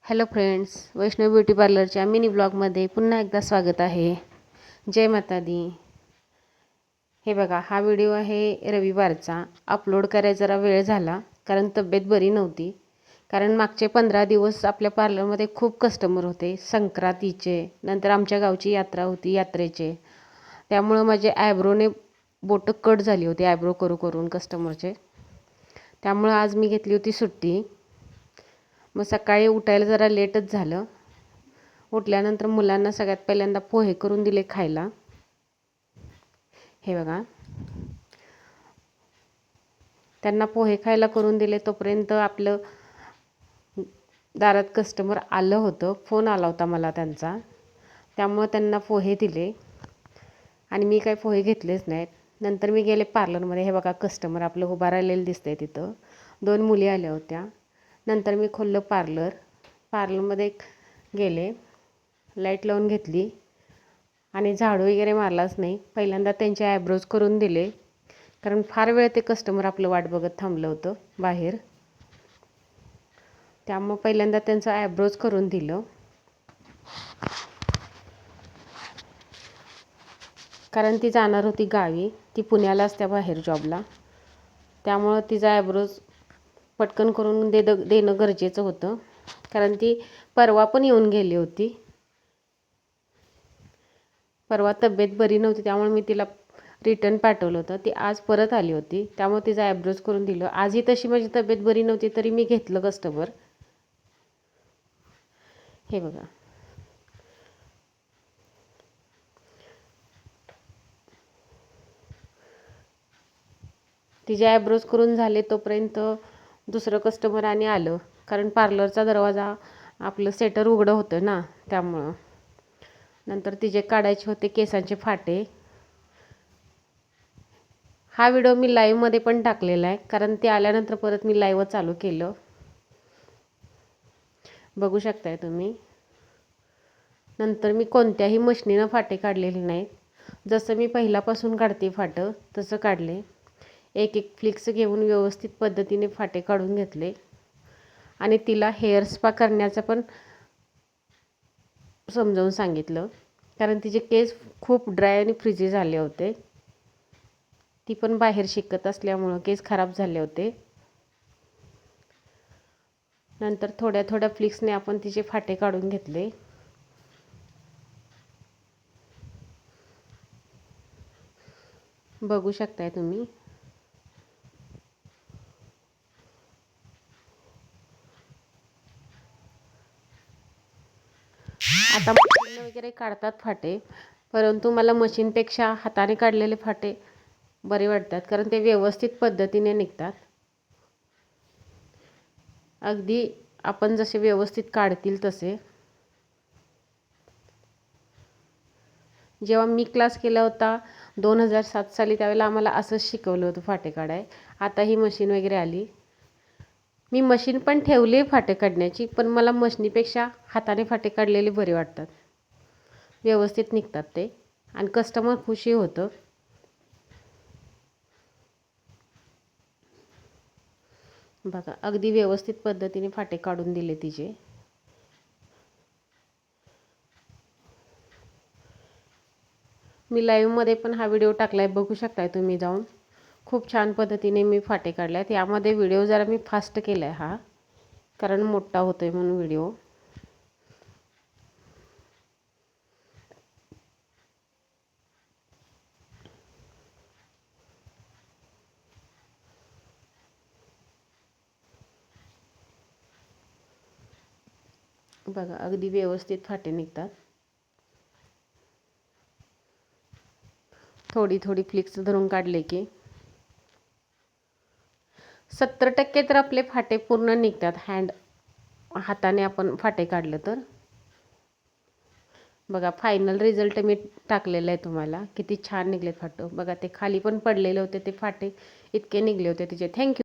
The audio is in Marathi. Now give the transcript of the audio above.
हॅलो फ्रेंड्स, वैष्णव ब्युटी पार्लरच्या मिनी ब्लॉगमध्ये पुन्हा एकदा स्वागत आहे. जय माता दी. हे बघा, हा व्हिडिओ आहे रविवारचा. अपलोड करायला जरा वेळ झाला कारण तब्येत बरी नव्हती. कारण मागचे 15 दिवस आपल्या पार्लरमध्ये खूप कस्टमर होते. संक्रांतीचे, नंतर आमच्या गावची यात्रा होती, यात्रेचे. त्यामुळं माझे आयब्रोने बोटं कट झाली होती आयब्रो करून कस्टमरचे. त्यामुळं आज मी घेतली होती सुट्टी. मग सकाळी उठायला जरा लेटच झालं. उठल्यानंतर मुलांना सगळ्यात पहिल्यांदा पोहे करून दिले खायला. हे बघा, त्यांना पोहे खायला करून दिले तोपर्यंत आपलं दारात कस्टमर आलं होतं. फोन आला होता मला त्यांचा, त्यामुळं त्यांना पोहे दिले आणि मी काय पोहे घेतलेच नाहीत. नंतर मी गेले पार्लरमध्ये. हे बघा, कस्टमर आपलं उभा राहिलेलं दिसतंय तिथं. 2 मुली आल्या होत्या. नंतर मी खोललं पार्लरमध्ये गेले, लाईट लावून घेतली आणि झाडू वगैरे मारलाच नाही. पहिल्यांदा त्यांचे आयब्रोज करून दिले कारण फार वेळ ते कस्टमर आपलं वाट बघत थांबलं होतं बाहेर. त्यामुळं पहिल्यांदा त्यांचं आयब्रोज करून दिलं. कारण ती जाणार होती गावी. ती पुण्याला असते बाहेर जॉबला. त्यामुळं तिचा आयब्रोज पटकन करून देणं गरजेचं होतं. कारण ती परवा पण येऊन गेली होती. परवा तब्येत बरी नव्हती त्यामुळे मी तिला रिटर्न पाठवलं होतं. ती आज परत आली होती, त्यामुळे तिचं आयब्रोज करून दिलं. आजही तशी माझी तब्येत बरी नव्हती तरी मी घेतलं कस्टमर. हे बघा, तिचे आयब्रोज करून झाले तोपर्यंत दुसरं कस्टमर आणि आलं. कारण पार्लरचा दरवाजा आपलं सेटर उघडं होतं ना, त्यामुळं. नंतर तिचे काढायचे होते केसांचे फाटे. हा व्हिडिओ मी लाईव्हमध्ये पण टाकलेला आहे कारण ते आल्यानंतर परत मी लाईव्ह चालू केलं. बघू शकताय तुम्ही. नंतर मी कोणत्याही मशनीनं फाटे काढलेले नाहीत. जसं मी पहिल्यापासून काढते फाटं तसं काढले. एक फ्लिक्स घेऊन व्यवस्थित पद्धतीने फाटे काढून घेतले आणि तिला हेअर स्पा करण्याचं पण समजावून सांगितलं. कारण तिचे केस खूप ड्राय आणि फ्रिजी झाले होते. ती पण बाहेर शिकत असल्यामुळं केस खराब झाले होते. नंतर थोड्या थोड्या फ्लिक्सने आपण तिचे फाटे काढून घेतले. बघू शकताय तुम्ही. आता मशीन वगैरे काढतात फाटे, परंतु मला मशीनपेक्षा हाताने काढलेले फाटे बरे वाटतात कारण ते व्यवस्थित पद्धतीने निघतात. अगदी आपण जसे व्यवस्थित काढतील तसे. जेव्हा मी क्लास केला होता 2007 साली, त्यावेळेला आम्हाला असंच शिकवलं होतं फाटे काढाय. आता ही मशीन वगैरे आली. मी मशीन पण ठेवली फाटे काढण्याची, पण मला मशीनीपेक्षा हाताने फाटे काढलेले बरे वाटतात. व्यवस्थित निघतात ते आणि कस्टमर खुशी होतं. बघा, अगदी व्यवस्थित पद्धतीने फाटे काढून दिले तिचे. मी लाईव्हमध्ये पण हा व्हिडिओ टाकला आहे, बघू शकताय तुम्ही जाऊन. खूप छान पद्धतीने मी फाटे काढले आहेत. यामध्ये व्हिडिओ जरा मी फास्ट केला आहे हा, कारण मोठा होतोय म्हणून व्हिडिओ. बघा, अगदी व्यवस्थित फाटे निघतात. थोडी थोडी फ्लिक्स धरून काढले की 70% तर आपले फाटे पूर्ण निघतात. हाताने आपण फाटे काढलं तर. बघा, फायनल रिझल्ट मी टाकलेला आहे तुम्हाला. किती छान निघलेत फाटे. बघा, ते खाली पण पडलेले होते ते फाटे, इतके निघले होते तिचे. थँक्यू.